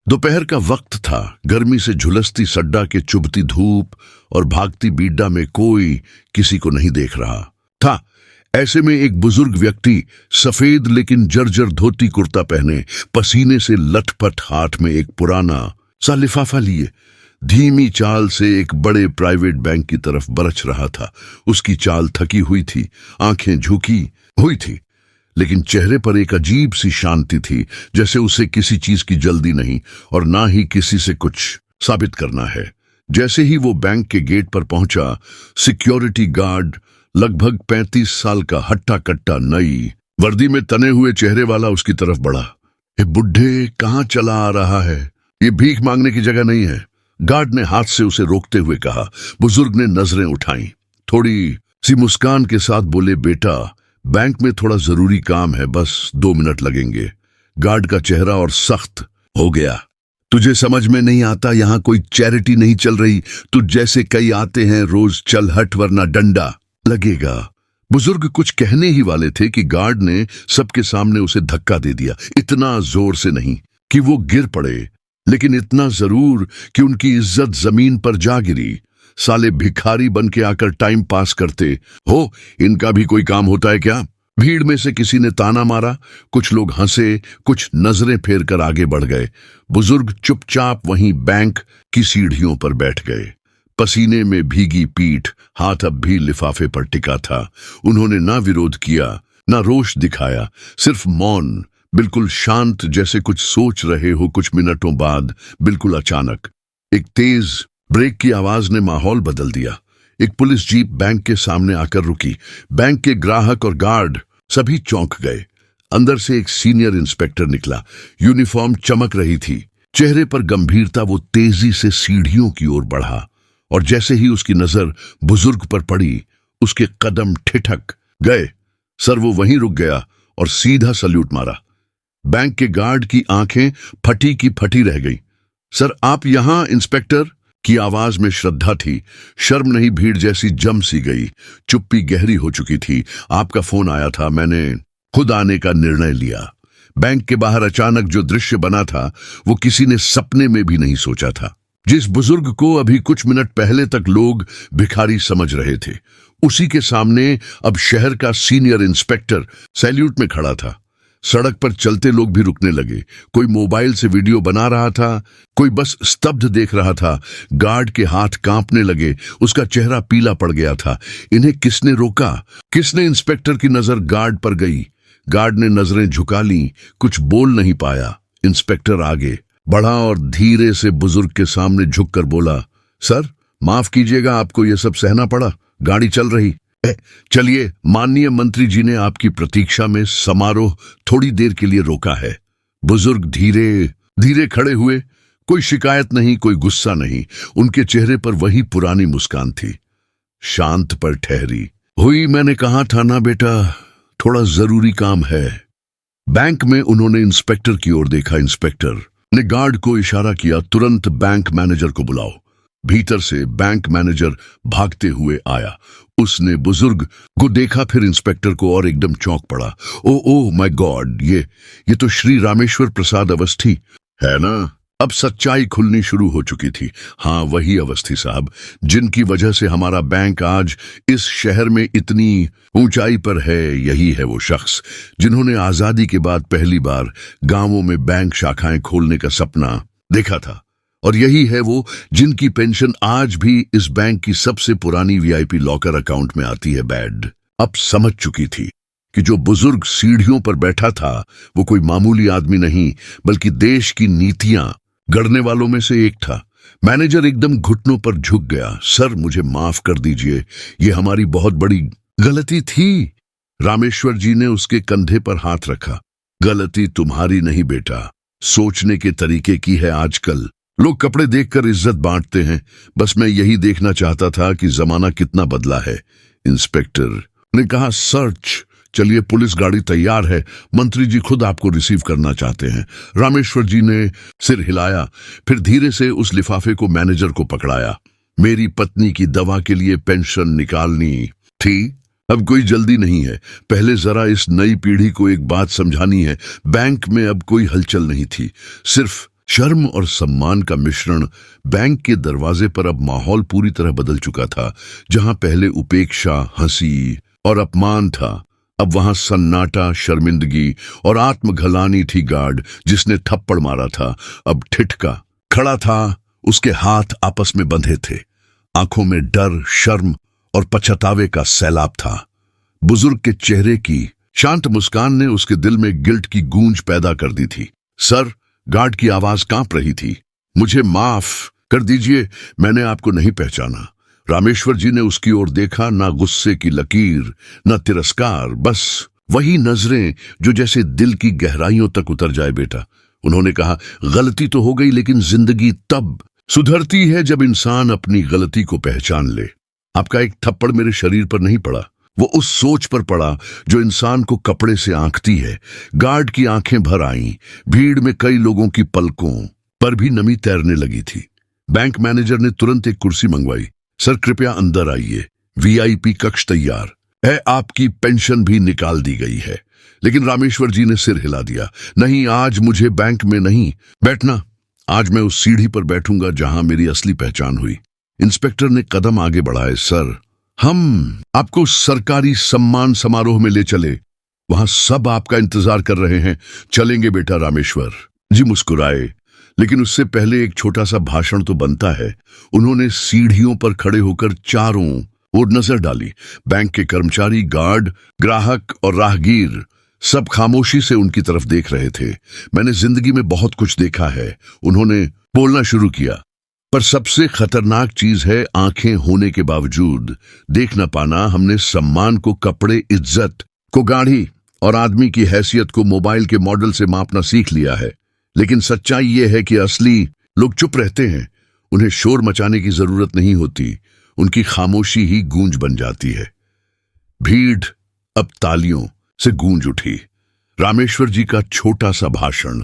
दोपहर का वक्त था। गर्मी से झुलसती सड्डा के चुभती धूप और भागती बीड्डा में कोई किसी को नहीं देख रहा था। ऐसे में एक बुजुर्ग व्यक्ति सफेद लेकिन जर्जर धोती कुर्ता पहने, पसीने से लथपथ, हाथ में एक पुराना सा लिफाफा लिए धीमी चाल से एक बड़े प्राइवेट बैंक की तरफ बरछ रहा था। उसकी चाल थकी हुई थी, आंखें झुकी हुई थी, लेकिन चेहरे पर एक अजीब सी शांति थी, जैसे उसे किसी चीज की जल्दी नहीं और ना ही किसी से कुछ साबित करना है। जैसे ही वो बैंक के गेट पर पहुंचा, सिक्योरिटी गार्ड लगभग 35 साल का हट्टा कट्टा नई वर्दी में तने हुए चेहरे वाला उसकी तरफ बढ़ा। ये बुढ़े कहाँ चला आ रहा है? ये भीख मांगने की जगह नहीं है, गार्ड ने हाथ से उसे रोकते हुए कहा। बुजुर्ग ने नजरें उठाईं, थोड़ी सी मुस्कान के साथ बोले, बेटा, बैंक में थोड़ा जरूरी काम है, बस 2 मिनट लगेंगे। गार्ड का चेहरा और सख्त हो गया। तुझे समझ में नहीं आता, यहाँ कोई चैरिटी नहीं चल रही। तुझ जैसे कई आते हैं रोज, चल हट वरना डंडा लगेगा। बुजुर्ग कुछ कहने ही वाले थे कि गार्ड ने सबके सामने उसे धक्का दे दिया। इतना जोर से नहीं कि वो गिर पड़े, लेकिन इतना जरूर कि उनकी इज्जत जमीन पर जा गिरी। साले भिखारी बन के आकर टाइम पास करते हो, इनका भी कोई काम होता है क्या? भीड़ में से किसी ने ताना मारा। कुछ लोग हंसे, कुछ नजरें फेर कर आगे बढ़ गए। बुजुर्ग चुपचाप वहीं बैंक की सीढ़ियों पर बैठ गए, पसीने में भीगी पीठ, हाथ अब भी लिफाफे पर टिका था। उन्होंने ना विरोध किया, ना रोष दिखाया, सिर्फ मौन, बिल्कुल शांत, जैसे कुछ सोच रहे हो। कुछ मिनटों बाद बिल्कुल अचानक एक तेज ब्रेक की आवाज ने माहौल बदल दिया। एक पुलिस जीप बैंक के सामने आकर रुकी। बैंक के ग्राहक और गार्ड सभी चौंक गए। अंदर से एक सीनियर इंस्पेक्टर निकला। यूनिफॉर्म चमक रही थी, चेहरे पर गंभीरता। वो तेजी से सीढ़ियों की ओर बढ़ा और जैसे ही उसकी नजर बुजुर्ग पर पड़ी, उसके कदम ठिठक गए। सर वो वहीं रुक गया और सीधा सल्यूट मारा। बैंक के गार्ड की आंखें फटी की फटी रह गई। सर आप यहां? इंस्पेक्टर की आवाज में श्रद्धा थी, शर्म नहीं। भीड़ जैसी जम सी गई, चुप्पी गहरी हो चुकी थी। आपका फोन आया था, मैंने खुद आने का निर्णय लिया। बैंक के बाहर अचानक जो दृश्य बना था, वो किसी ने सपने में भी नहीं सोचा था। जिस बुजुर्ग को अभी कुछ मिनट पहले तक लोग भिखारी समझ रहे थे, उसी के सामने अब शहर का सीनियर इंस्पेक्टर सैल्यूट में खड़ा था। सड़क पर चलते लोग भी रुकने लगे। कोई मोबाइल से वीडियो बना रहा था, कोई बस स्तब्ध देख रहा था। गार्ड के हाथ कांपने लगे, उसका चेहरा पीला पड़ गया था। इन्हें किसने रोका? किसने? इंस्पेक्टर की नजर गार्ड पर गई। गार्ड ने नजरें झुका ली, कुछ बोल नहीं पाया। इंस्पेक्टर आगे बढ़ा और धीरे से बुजुर्ग के सामने झुककर बोला, सर माफ कीजिएगा, आपको यह सब सहना पड़ा। गाड़ी चल रही। चलिए, माननीय मंत्री जी ने आपकी प्रतीक्षा में समारोह थोड़ी देर के लिए रोका है। बुजुर्ग धीरे धीरे खड़े हुए। कोई शिकायत नहीं, कोई गुस्सा नहीं। उनके चेहरे पर वही पुरानी मुस्कान थी, शांत पर ठहरी हुई। मैंने कहा था ना बेटा, थोड़ा जरूरी काम है। बैंक में उन्होंने इंस्पेक्टर की ओर देखा। इंस्पेक्टर ने गार्ड को इशारा किया, तुरंत बैंक मैनेजर को बुलाओ। भीतर से बैंक मैनेजर भागते हुए आया। उसने बुजुर्ग को देखा, फिर इंस्पेक्टर को, और एकदम चौंक पड़ा। ओ माय गॉड, ये तो श्री रामेश्वर प्रसाद अवस्थी है ना? अब सच्चाई खुलनी शुरू हो चुकी थी। हाँ, वही अवस्थी साहब, जिनकी वजह से हमारा बैंक आज इस शहर में इतनी ऊंचाई पर है। यही है वो शख्स जिन्होंने आजादी के बाद पहली बार गांवों में बैंक शाखाएं खोलने का सपना देखा था। और यही है वो जिनकी पेंशन आज भी इस बैंक की सबसे पुरानी वीआईपी लॉकर अकाउंट में आती है। बैड अब समझ चुकी थी कि जो बुजुर्ग सीढ़ियों पर बैठा था, वो कोई मामूली आदमी नहीं, बल्कि देश की नीतियां गढ़ने वालों में से एक था। मैनेजर एकदम घुटनों पर झुक गया। सर मुझे माफ कर दीजिए, ये हमारी बहुत बड़ी गलती थी। रामेश्वर जी ने उसके कंधे पर हाथ रखा। गलती तुम्हारी नहीं बेटा, सोचने के तरीके की है। आजकल लोग कपड़े देखकर इज्जत बांटते हैं। बस मैं यही देखना चाहता था कि जमाना कितना बदला है। इंस्पेक्टर ने कहा, सर्च। चलिए, पुलिस गाड़ी तैयार है, मंत्री जी खुद आपको रिसीव करना चाहते हैं। रामेश्वर जी ने सिर हिलाया, फिर धीरे से उस लिफाफे को मैनेजर को पकड़ाया। मेरी पत्नी की दवा के लिए पेंशन निकालनी थी, अब कोई जल्दी नहीं है। पहले जरा इस नई पीढ़ी को एक बात समझानी है। बैंक में अब कोई हलचल नहीं थी, सिर्फ शर्म और सम्मान का मिश्रण। बैंक के दरवाजे पर अब माहौल पूरी तरह बदल चुका था। जहां पहले उपेक्षा, हंसी और अपमान था, अब वहां सन्नाटा, शर्मिंदगी और आत्मघलानी थी। गार्ड जिसने थप्पड़ मारा था अब ठिठका खड़ा था। उसके हाथ आपस में बंधे थे। आंखों में डर, शर्म और पछतावे का सैलाब था। बुजुर्ग के चेहरे की शांत मुस्कान ने उसके दिल में गिल्ट की गूंज पैदा कर दी थी। सर, गार्ड की आवाज कांप रही थी। मुझे माफ कर दीजिए, मैंने आपको नहीं पहचाना। रामेश्वर जी ने उसकी ओर देखा, ना गुस्से की लकीर, ना तिरस्कार, बस वही नजरें जो जैसे दिल की गहराइयों तक उतर जाए। बेटा, उन्होंने कहा, गलती तो हो गई, लेकिन जिंदगी तब सुधरती है जब इंसान अपनी गलती को पहचान ले। आपका एक थप्पड़ मेरे शरीर पर नहीं पड़ा, वो उस सोच पर पड़ा जो इंसान को कपड़े से आंकती है। गार्ड की आंखें भर आईं। भीड़ में कई लोगों की पलकों पर भी नमी तैरने लगी थी। बैंक मैनेजर ने तुरंत एक कुर्सी मंगवाई। सर, कृपया अंदर आइए, वीआईपी कक्ष तैयार है, आपकी पेंशन भी निकाल दी गई है। लेकिन रामेश्वर जी ने सिर हिला दिया। नहीं, आज मुझे बैंक में नहीं बैठना। आज मैं उस सीढ़ी पर बैठूंगा जहां मेरी असली पहचान हुई। इंस्पेक्टर ने कदम आगे बढ़ाए। सर, हम आपको सरकारी सम्मान समारोह में ले चले, वहां सब आपका इंतजार कर रहे हैं। चलेंगे बेटा। रामेश्वर जी मुस्कुराए, लेकिन उससे पहले एक छोटा सा भाषण तो बनता है। उन्होंने सीढ़ियों पर खड़े होकर चारों ओर नजर डाली। बैंक के कर्मचारी, गार्ड, ग्राहक और राहगीर सब खामोशी से उनकी तरफ देख रहे थे। मैंने जिंदगी में बहुत कुछ देखा है, उन्होंने बोलना शुरू किया, पर सबसे खतरनाक चीज है आंखें होने के बावजूद देख न पाना। हमने सम्मान को कपड़े, इज्जत को गाढ़ी और आदमी की हैसियत को मोबाइल के मॉडल से मापना सीख लिया है। लेकिन सच्चाई यह है कि असली लोग चुप रहते हैं। उन्हें शोर मचाने की जरूरत नहीं होती, उनकी खामोशी ही गूंज बन जाती है। भीड़ अब तालियों से गूंज उठी। रामेश्वर जी का छोटा सा भाषण,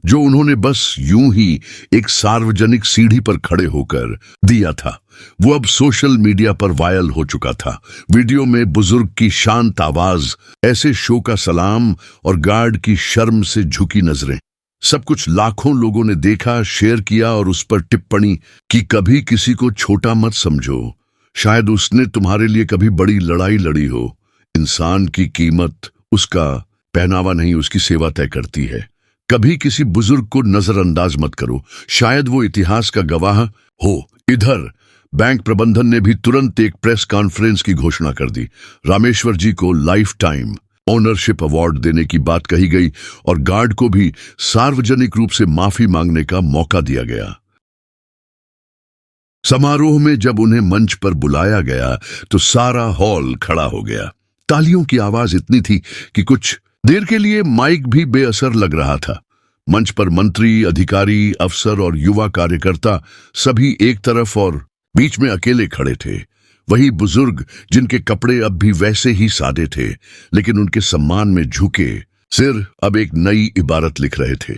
जो उन्होंने बस यूं ही एक सार्वजनिक सीढ़ी पर खड़े होकर दिया था, वो अब सोशल मीडिया पर वायरल हो चुका था। वीडियो में बुजुर्ग की शांत आवाज, ऐसे शो का सलाम और गार्ड की शर्म से झुकी नजरें, सब कुछ लाखों लोगों ने देखा, शेयर किया और उस पर टिप्पणी की, कभी किसी को छोटा मत समझो, शायद उसने तुम्हारे लिए कभी बड़ी लड़ाई लड़ी हो। इंसान की कीमत उसका पहनावा नहीं, उसकी सेवा तय करती है। कभी किसी बुजुर्ग को नजरअंदाज मत करो, शायद वो इतिहास का गवाह हो। इधर बैंक प्रबंधन ने भी तुरंत एक प्रेस कॉन्फ्रेंस की घोषणा कर दी। रामेश्वर जी को लाइफ टाइम ओनरशिप अवार्ड देने की बात कही गई और गार्ड को भी सार्वजनिक रूप से माफी मांगने का मौका दिया गया। समारोह में जब उन्हें मंच पर बुलाया गया तो सारा हॉल खड़ा हो गया। तालियों की आवाज इतनी थी कि कुछ देर के लिए माइक भी बेअसर लग रहा था। मंच पर मंत्री, अधिकारी, अफसर और युवा कार्यकर्ता सभी एक तरफ और बीच में अकेले खड़े थे। वही बुजुर्ग जिनके कपड़े अब भी वैसे ही सादे थे, लेकिन उनके सम्मान में झुके सिर अब एक नई इबारत लिख रहे थे।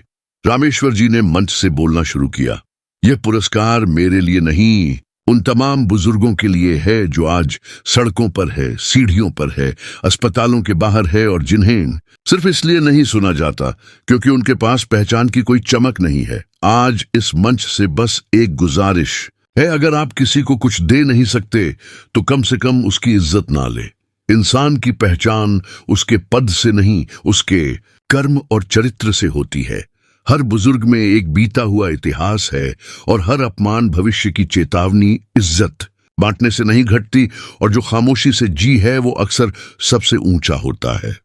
रामेश्वर जी ने मंच से बोलना शुरू किया। यह पुरस्कार मेरे लिए नहीं, उन तमाम बुजुर्गों के लिए है जो आज सड़कों पर है, सीढ़ियों पर है, अस्पतालों के बाहर है और जिन्हें सिर्फ इसलिए नहीं सुना जाता क्योंकि उनके पास पहचान की कोई चमक नहीं है। आज इस मंच से बस एक गुजारिश है, अगर आप किसी को कुछ दे नहीं सकते तो कम से कम उसकी इज्जत ना ले। इंसान की पहचान उसके पद से नहीं, उसके कर्म और चरित्र से होती है। हर बुजुर्ग में एक बीता हुआ इतिहास है और हर अपमान भविष्य की चेतावनी। इज्जत बांटने से नहीं घटती और जो खामोशी से जी है वो अक्सर सबसे ऊंचा होता है।